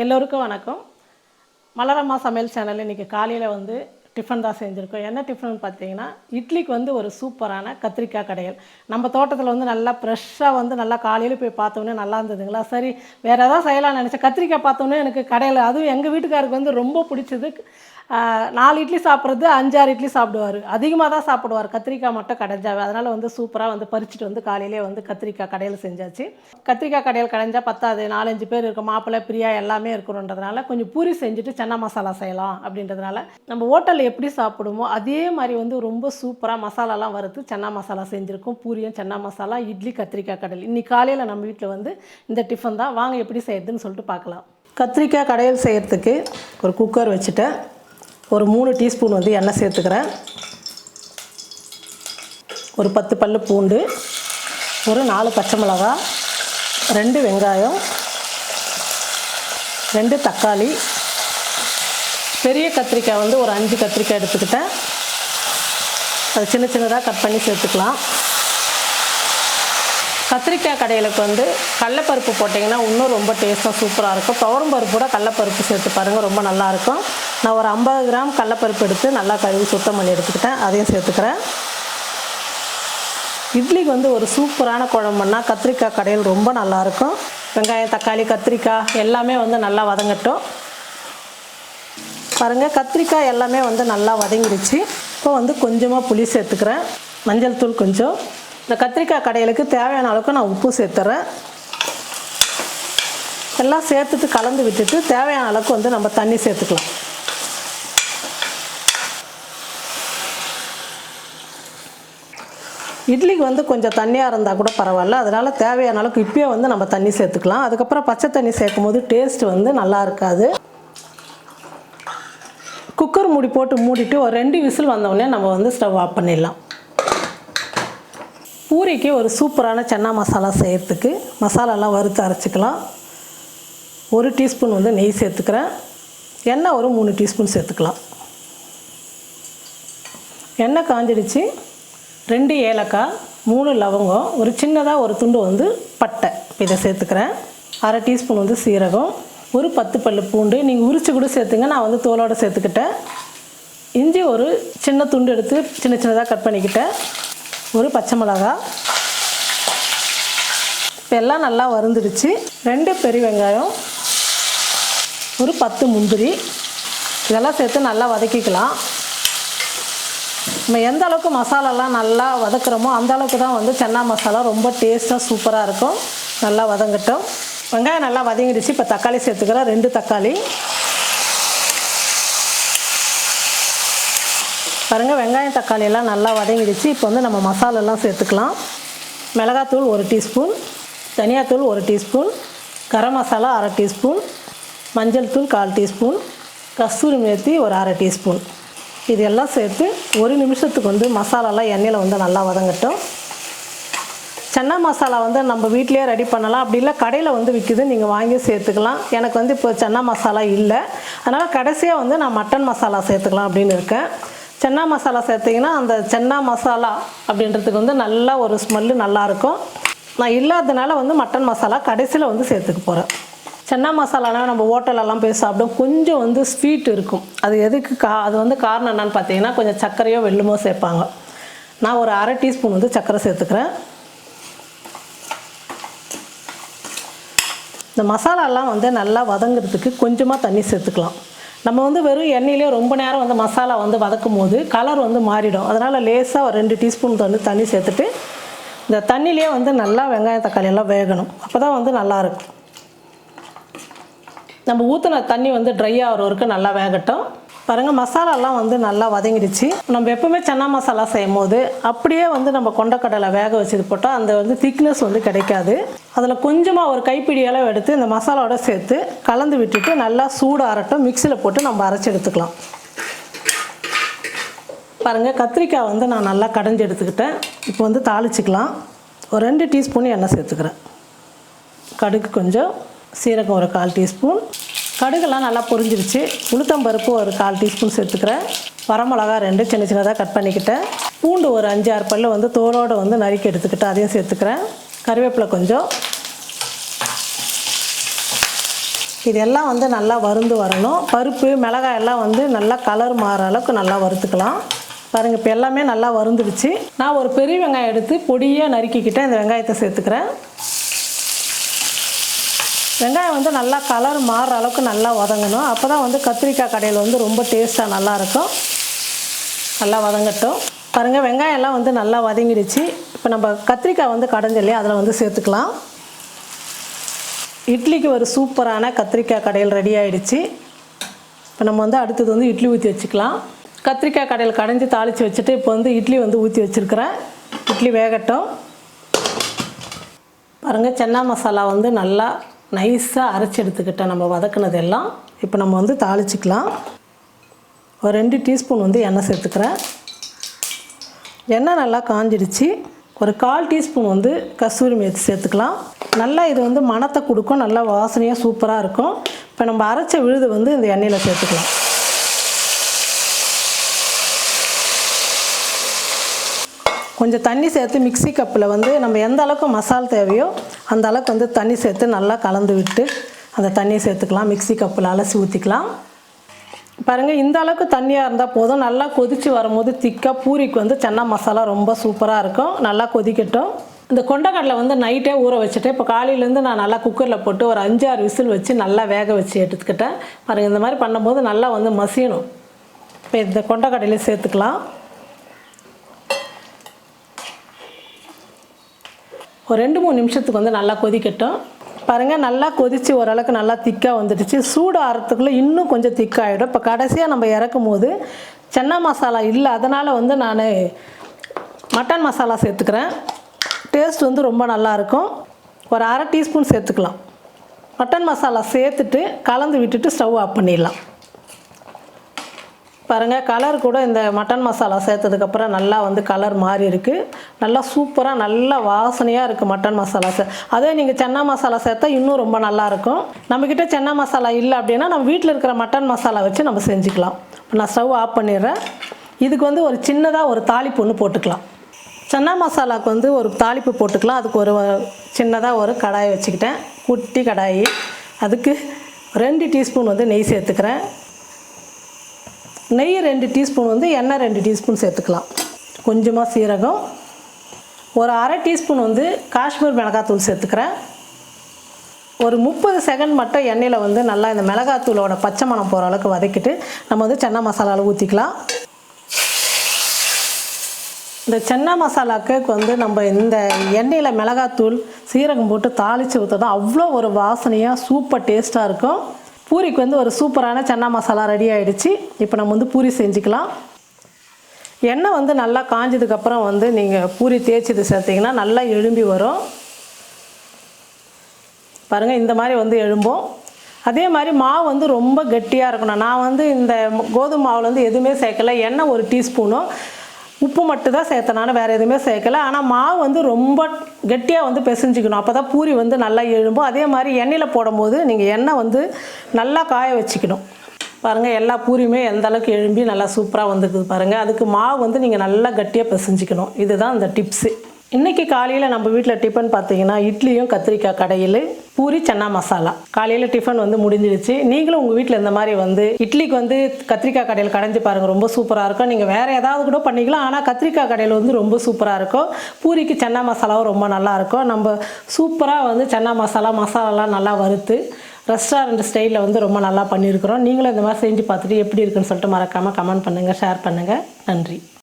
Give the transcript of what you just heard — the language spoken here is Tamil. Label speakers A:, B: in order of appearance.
A: எல்லோருக்கும் வணக்கம். மலரம்மா சமையல் சேனல் இன்றைக்கி காலையில் வந்து டிஃபன் தான் செஞ்சுருக்கோம். என்ன டிஃபன் பார்த்தீங்கன்னா, இட்லிக்கு வந்து ஒரு சூப்பரான கத்திரிக்காய் கடையல். நம்ம தோட்டத்தில் வந்து நல்லா ஃப்ரெஷ்ஷாக வந்து நல்லா காலையில் போய் பார்த்தோன்னே நல்லா இருந்ததுங்களா, சரி வேறு எதாவது செய்யலாம்னு நினச்சேன். கத்திரிக்காய் பார்த்தோன்னே எனக்கு கடையில், அதுவும் எங்கள் வீட்டுக்காருக்கு வந்து ரொம்ப பிடிச்சது. 4 இட்லி சாப்பிட்றது 5-6 இட்லி சாப்பிடுவார். அதிகமாக தான் சாப்பிடுவார் கத்திரிக்காய் மட்டும் கடைஞ்சாவே. அதனால் வந்து சூப்பராக வந்து பறிச்சுட்டு வந்து காலையிலே வந்து கத்திரிக்காய் கடையில் செஞ்சாச்சு. கத்திரிக்காய் கடையில் கடைஞ்சா பத்தாது, 4-5 பேர் இருக்கும், மாப்பிள்ளை பிரியா எல்லாமே இருக்கணுன்றதுனால கொஞ்சம் பூரி செஞ்சுட்டு சன்னா மசாலா செய்யலாம் அப்படின்றதுனால, நம்ம ஹோட்டலில் எப்படி சாப்பிடுமோ அதே மாதிரி வந்து ரொம்ப சூப்பராக மசாலாலாம் வறுத்து சன்னா மசாலா செஞ்சுருக்கோம். பூரியும் சன்னா மசாலா, இட்லி, கத்திரிக்காய் கடையில். இன்றைக்கி காலையில் நம்ம வீட்டில் வந்து இந்த டிஃபன் தான். வாங்க எப்படி செய்யறதுன்னு சொல்லிட்டு பார்க்கலாம். கத்திரிக்காய் கடையில் செய்கிறதுக்கு ஒரு குக்கர் வச்சுட்டேன். ஒரு 3 டீஸ்பூன் வந்து எண்ணெய் சேர்த்துக்கிறேன். ஒரு 10 பல்லு பூண்டு, ஒரு 4 பச்சை மிளகாய், 2 வெங்காயம், 2 தக்காளி, பெரிய கத்திரிக்காய் வந்து ஒரு 5 கத்திரிக்காய் எடுத்துக்கிட்டேன். அது சின்ன சின்னதாக கட் பண்ணி சேர்த்துக்கலாம். கத்திரிக்காய் கடையிலுக்கு வந்து கடலைப்பருப்பு போட்டிங்கன்னா இன்னும் ரொம்ப டேஸ்ட்டாக சூப்பராக இருக்கும். துவரம் பருப்பு கூட கடலைப்பருப்பு சேர்த்து பாருங்கள், ரொம்ப நல்லாயிருக்கும். நான் ஒரு 50 கிராம் கடலைப்பருப்பு எடுத்து நல்லா கழுவி சுத்தம் பண்ணி எடுத்துக்கிட்டேன், அதையும் சேர்த்துக்கிறேன். இட்லிக்கு வந்து ஒரு சூப்பரான குழம்புன்னா கத்திரிக்காய் கடையில் ரொம்ப நல்லாயிருக்கும். வெங்காயம், தக்காளி, கத்திரிக்காய் எல்லாமே வந்து நல்லா வதங்கட்டும். பாருங்கள், கத்திரிக்காய் எல்லாமே வந்து நல்லா வதங்கிடுச்சு. இப்போ வந்து கொஞ்சமாக புளி சேர்த்துக்கிறேன், மஞ்சள் தூள் கொஞ்சம். இந்த கத்திரிக்காய் கடையிலுக்கு தேவையான அளவுக்கு நான் உப்பு சேர்த்துறேன். எல்லாம் சேர்த்துட்டு கலந்து விட்டுட்டு தேவையான அளவுக்கு வந்து நம்ம தண்ணி சேர்த்துக்கலாம். இட்லிக்கு வந்து கொஞ்சம் தண்ணியாக இருந்தால் கூட பரவாயில்ல, அதனால் தேவையான அளவுக்கு இப்போயே வந்து நம்ம தண்ணி சேர்த்துக்கலாம். அதுக்கப்புறம் பச்சை தண்ணி சேர்க்கும் போது டேஸ்ட் வந்து நல்லா இருக்காது. குக்கர் மூடி போட்டு மூடிட்டு ஒரு 2 விசில் வந்தோடனே நம்ம வந்து ஸ்டவ் ஆஃப் பண்ணிடலாம். பூரிக்கு ஒரு சூப்பரான சன்னா மசாலா செய்கிறதுக்கு மசாலாலாம் வறுத்து அரைச்சிக்கலாம். 1 டீஸ்பூன் வந்து நெய் சேர்த்துக்கிறேன். எண்ணெய் ஒரு 3 டீஸ்பூன் சேர்த்துக்கலாம். எண்ணெய் காஞ்சிடுச்சு. 2 ஏலக்காய், 3 லவங்கம், ஒரு சின்னதாக ஒரு துண்டு வந்து பட்டை இதை சேர்த்துக்கிறேன். 1/2 டீஸ்பூன் வந்து சீரகம், ஒரு 10 பல்லு பூண்டு. நீங்கள் உரிச்சு கூட சேர்த்துங்க, நான் வந்து தோலோடு சேர்த்துக்கிட்டேன். இஞ்சி ஒரு சின்ன துண்டு எடுத்து சின்ன சின்னதாக கட் பண்ணிக்கிட்டேன். ஒரு பச்சை மிளகாய். இப்போ எல்லாம் நல்லா வறுந்துடுச்சு. 2 பெரிய வெங்காயம், ஒரு 10 முந்திரி, இதெல்லாம் சேர்த்து நல்லா வதக்கிக்கலாம். நம்ம எந்த அளவுக்கு மசாலாலாம் நல்லா வதக்குறோமோ அந்த அளவுக்கு தான் வந்து சன்னா மசாலா ரொம்ப டேஸ்ட்டாக சூப்பராக இருக்கும். நல்லா வதங்கட்டும். வெங்காயம் நல்லா வதங்கிடுச்சு. இப்போ தக்காளி சேர்த்துக்கிறேன், 2 தக்காளி. பாருங்கள், வெங்காயம் தக்காளி எல்லாம் நல்லா வதங்கிடுச்சு. இப்போ வந்து நம்ம மசாலாலாம் சேர்த்துக்கலாம். மிளகாத்தூள் 1 டீஸ்பூன், தனியாத்தூள் 1 டீஸ்பூன், கரம் மசாலா 1/2 டீஸ்பூன், மஞ்சள் தூள் 1/4 டீஸ்பூன், கஸ்தூரி மேத்தி ஒரு 1/2 டீஸ்பூன். இது எல்லாம் சேர்த்து 1 நிமிஷத்துக்கு வந்து மசாலாலாம் எண்ணெயில் வந்து நல்லா வதங்கட்டும். சன்னா மசாலா வந்து நம்ம வீட்டிலேயே ரெடி பண்ணலாம், அப்படி இல்லை கடையில் வந்து விற்கிது, நீங்கள் வாங்கி சேர்த்துக்கலாம். எனக்கு வந்து இப்போ சன்னா மசாலா இல்லை, அதனால் கடைசியாக வந்து நான் மட்டன் மசாலா சேர்த்துக்கலாம் அப்படின்னு இருக்கேன். சன்னா மசாலா சேர்த்திங்கன்னா அந்த சன்னா மசாலா அப்படின்றதுக்கு வந்து நல்லா ஒரு ஸ்மெல்லு நல்லாயிருக்கும். நான் இல்லாததுனால வந்து மட்டன் மசாலா கடைசியில் வந்து சேர்த்துக்க போகிறேன். சன்னா மசாலானா நம்ம ஹோட்டலெல்லாம் போய் சாப்பிடும் கொஞ்சம் வந்து ஸ்வீட் இருக்கும். அது எதுக்கு அது வந்து காரணம் என்னன்னு பார்த்தீங்கன்னா, கொஞ்சம் சர்க்கரையோ வெல்லுமோ சேர்ப்பாங்க. நான் ஒரு 1/2 டீஸ்பூன் வந்து சர்க்கரை சேர்த்துக்கிறேன். இந்த மசாலாலாம் வந்து நல்லா வதங்கிறதுக்கு கொஞ்சமாக தண்ணி சேர்த்துக்கலாம். நம்ம வந்து வெறும் எண்ணெயிலே ரொம்ப நேரம் வந்து மசாலா வந்து வதக்கும் போது கலர் வந்து மாறிடும். அதனால் லேசாக ஒரு 2 டீஸ்பூன் வந்து தண்ணி சேர்த்துட்டு இந்த தண்ணியிலே வந்து நல்லா வெங்காயம் தக்காளி எல்லாம் வேகணும். அப்போ தான் வந்து நல்லாயிருக்கும். நம்ம ஊற்றின தண்ணி வந்து ட்ரை ஆகிற வரைக்கும் நல்லா வேகட்டும். பாருங்கள், மசாலாலாம் வந்து நல்லா வதங்கிடுச்சு. நம்ம எப்போவுமே சன்னா மசாலா செய்யும் போது அப்படியே வந்து நம்ம கொண்டக்கடலை வேக வச்சுட்டு போட்டால் அந்த வந்து திக்னஸ் வந்து கிடைக்காது. அதில் கொஞ்சமாக ஒரு கைப்பிடி அளவு எடுத்து இந்த மசாலாவோட சேர்த்து கலந்து விட்டுட்டு நல்லா சூடு ஆறட்டும். மிக்சியில் போட்டு நம்ம அரைச்சி எடுத்துக்கலாம். பாருங்கள், கத்திரிக்காய் வந்து நான் நல்லா கடைஞ்சி எடுத்துக்கிட்டேன். இப்போ வந்து தாளிச்சிக்கலாம். ஒரு 2 டீஸ்பூன் எண்ணெய் சேர்த்துக்கிறேன். கடுகு கொஞ்சம், சீரகம் ஒரு 1/4 டீஸ்பூன். கடுகெல்லாம் நல்லா பொரிஞ்சிருச்சு. உளுத்தம்பருப்பு ஒரு 1/4 டீஸ்பூன் சேர்த்துக்கிறேன். வரமிளகா 2 சின்ன சின்னதாக கட் பண்ணிக்கிட்டேன். பூண்டு ஒரு 5-6 பல்லு வந்து தோலோடு வந்து நறுக்கி எடுத்துக்கிட்டு அதையும் சேர்த்துக்கிறேன். கருவேப்பிலை கொஞ்சம், இதெல்லாம் வந்து நல்லா வறுந்து வரணும். பருப்பு மிளகாய் எல்லாம் வந்து நல்லா கலர் மாறுற அளவுக்கு நல்லா வறுத்துக்கலாம். பாருங்கள், இப்போ எல்லாமே நல்லா வறுந்துடுச்சு. நான் ஒரு பெரிய வெங்காயம் எடுத்து பொடியாக நறுக்கிக்கிட்டேன். இந்த வெங்காயத்தை சேர்த்துக்கிறேன். வெங்காயம் வந்து நல்லா கலர் மாறுற அளவுக்கு நல்லா வதங்கணும். அப்போ தான் வந்து கத்திரிக்காய் கடையில் வந்து ரொம்ப டேஸ்ட்டாக நல்லாயிருக்கும். நல்லா வதங்கட்டும். பாருங்கள், வெங்காயம் எல்லாம் வந்து நல்லா வதங்கிடுச்சு. இப்போ நம்ம கத்திரிக்காய் வந்து கடைஞ்ச இல்லையா, அதில் வந்து சேர்த்துக்கலாம். இட்லிக்கு ஒரு சூப்பரான கத்திரிக்காய் கடையில் ரெடி ஆகிடுச்சு. இப்போ நம்ம வந்து அடுத்தது வந்து இட்லி ஊற்றி வச்சுக்கலாம். கத்திரிக்காய் கடையில் கடைஞ்சி தாளித்து வச்சுட்டு இப்போ வந்து இட்லி வந்து ஊற்றி வச்சுருக்கிறேன். இட்லி வேகட்டும். பாருங்கள், சன்னா மசாலா வந்து நல்லா நைஸாக அரைச்சி எடுத்துக்கிட்டேன். நம்ம வதக்குனது எல்லாம் இப்போ நம்ம வந்து தாளிச்சிக்கலாம். ஒரு 2 டீஸ்பூன் வந்து எண்ணெய் சேர்த்துக்கிறேன். எண்ணெய் நல்லா காஞ்சிடுச்சு. ஒரு 1/4 டீஸ்பூன் வந்து கஸ்தூரி மேத்தி சேர்த்துக்கலாம். நல்லா இது வந்து மணத்தை கொடுக்கும். நல்லா வாசனையாக சூப்பராக இருக்கும். இப்போ நம்ம அரைச்ச விழுது வந்து இந்த எண்ணெயில் சேர்த்துக்கலாம். கொஞ்சம் தண்ணி சேர்த்து மிக்ஸி கப்பில் வந்து நம்ம எந்த அளவுக்கு மசாலா தேவையோ அந்த அளவுக்கு வந்து தண்ணி சேர்த்து நல்லா கலந்து விட்டு அந்த தண்ணியை சேர்த்துக்கலாம். மிக்ஸி கப்பில் அலசி ஊற்றிக்கலாம். பாருங்கள், இந்த அளவுக்கு தண்ணியாக இருந்தால் போதும். நல்லா கொதித்து வரும்போது திக்காக பூரிக்கு வந்து சன்னா மசாலா ரொம்ப சூப்பராக இருக்கும். நல்லா கொதிக்கட்டும். இந்த கொண்டைக்கடலை வந்து நைட்டே ஊற வச்சுட்டு இப்போ காலையிலேருந்து நான் நல்லா குக்கரில் போட்டு ஒரு 5-6 விசில் வச்சு நல்லா வேக வச்சு எடுத்துக்கிட்டேன். பாருங்கள், இந்த மாதிரி பண்ணும்போது நல்லா வந்து மசியணும். இப்போ இந்த கொண்டைக்கடலையும் சேர்த்துக்கலாம். ஒரு 2-3 நிமிஷத்துக்கு வந்து நல்லா கொதிக்கட்டும். பாருங்கள், நல்லா கொதித்து ஓரளவுக்கு நல்லா திக்காக வந்துடுச்சு. சூடு ஆறத்துக்குள்ளே இன்னும் கொஞ்சம் திக்காகிடும். இப்போ கடைசியாக நம்ம இறக்கும் போது சன்னா மசாலா இல்லை, அதனால் வந்து நான் மட்டன் மசாலா சேர்த்துக்கிறேன். டேஸ்ட் வந்து ரொம்ப நல்லாயிருக்கும். ஒரு 1/2 டீஸ்பூன் சேர்த்துக்கலாம். மட்டன் மசாலா சேர்த்துட்டு கலந்து விட்டுட்டு ஸ்டவ் ஆஃப் பண்ணிடலாம். பாருங்கள், கலர் கூட இந்த மட்டன் மசாலா சேர்த்ததுக்கப்புறம் நல்லா வந்து கலர் மாறி இருக்குது. நல்லா சூப்பராக நல்லா வாசனையாக இருக்குது மட்டன் மசாலா. அதே நீங்கள் சன்னா மசாலா சேர்த்தா இன்னும் ரொம்ப நல்லாயிருக்கும். நம்மக்கிட்ட சன்னா மசாலா இல்லை அப்படின்னா நம்ம வீட்டில் இருக்கிற மட்டன் மசாலா வச்சு நம்ம செஞ்சுக்கலாம். இப்போ நான் ஸ்டவ் ஆஃப் பண்ணிடுறேன். இதுக்கு வந்து ஒரு சின்னதாக ஒரு தாளிப்பு ஒன்று போட்டுக்கலாம். சன்னா மசாலாவுக்கு வந்து ஒரு தாளிப்பு போட்டுக்கலாம். அதுக்கு ஒரு சின்னதாக ஒரு கடாயை வச்சுக்கிட்டேன். குட்டி கடாயி. அதுக்கு 2 டீஸ்பூன் வந்து நெய் சேர்த்துக்கிறேன். நெய் 2 டீஸ்பூன் வந்து எண்ணெய் 2 டீஸ்பூன் சேர்த்துக்கலாம். கொஞ்சமாக சீரகம், ஒரு 1/2 டீஸ்பூன் வந்து காஷ்மீர் மிளகாத்தூள் சேர்த்துக்கிறேன். ஒரு 30 செகண்ட் மட்டும் எண்ணெயில் வந்து நல்லா இந்த மிளகாத்தூளோட பச்சை மணம் போகிற அளவுக்கு வதக்கிட்டு நம்ம வந்து சன்னா மசாலாவில் ஊற்றிக்கலாம். இந்த சன்னா மசாலாவுக்கு வந்து நம்ம இந்த எண்ணெயில் மிளகாத்தூள் சீரகம் போட்டு தாளித்து ஊற்றதான் அவ்வளோ ஒரு வாசனையாக சூப்பர் டேஸ்ட்டாக இருக்கும். பூரிக்கு வந்து ஒரு சூப்பரான சன்னா மசாலா ரெடி ஆகிடுச்சு. இப்போ நம்ம வந்து பூரி செஞ்சுக்கலாம். எண்ணெய் வந்து நல்லா காஞ்சதுக்கப்புறம் வந்து நீங்கள் பூரி தேய்ச்சது சேர்த்திங்கன்னா நல்லா எழும்பி வரும். பாருங்கள், இந்த மாதிரி வந்து எழும்பும். அதே மாதிரி மாவு வந்து ரொம்ப கெட்டியாக இருக்கணும். நான் வந்து இந்த கோதுமை மாவில் வந்து எதுவுமே சேர்க்கலை. எண்ணெய் 1 டீஸ்பூனும் உப்பு மட்டும் தான் சேர்த்தனால வேறு எதுவுமே சேர்க்கலை. ஆனால் மாவு வந்து ரொம்ப கெட்டியாக வந்து பிசைஞ்சிக்கணும். அப்போ தான் பூரி வந்து நல்லா எழும்பும். அதே மாதிரி எண்ணெயில் போடும்போது நீங்கள் எண்ணெய் வந்து நல்லா காய வச்சுக்கணும். பாருங்கள், எல்லா பூரியுமே எந்த அளவுக்கு எழும்பி நல்லா சூப்பராக வந்துருக்குது பாருங்கள். அதுக்கு மாவு வந்து நீங்கள் நல்லா கட்டியாக பிசைஞ்சிக்கணும். இதுதான் இந்த டிப்ஸு. இன்றைக்கி காலையில் நம்ம வீட்டில் டிஃபன் பார்த்தீங்கன்னா இட்லியும் கத்திரிக்காய் கடையில், பூரி சன்னா மசாலா. காலையில் டிஃபன் வந்து முடிஞ்சிடுச்சு. நீங்களும் உங்கள் வீட்டில் இந்த மாதிரி வந்து இட்லிக்கு வந்து கத்திரிக்காய் கடையில் கடைஞ்சி பாருங்கள், ரொம்ப சூப்பராக இருக்கும். நீங்கள் வேறு ஏதாவது கூட பண்ணிக்கலாம், ஆனால் கத்திரிக்காய் கடையில் வந்து ரொம்ப சூப்பராக இருக்கும். பூரிக்கு சன்னா மசாலாவும் ரொம்ப நல்லாயிருக்கும். நம்ம சூப்பராக வந்து சன்னா மசாலாலாம் நல்லா வறுத்து ரெஸ்டாரண்ட் ஸ்டைலில் வந்து ரொம்ப நல்லா பண்ணியிருக்கிறோம். நீங்களும் இந்த மாதிரி செஞ்சு பார்த்துட்டு எப்படி இருக்குன்னு சொல்லிட்டு மறக்காமல் கமெண்ட் பண்ணுங்கள், ஷேர் பண்ணுங்கள். நன்றி.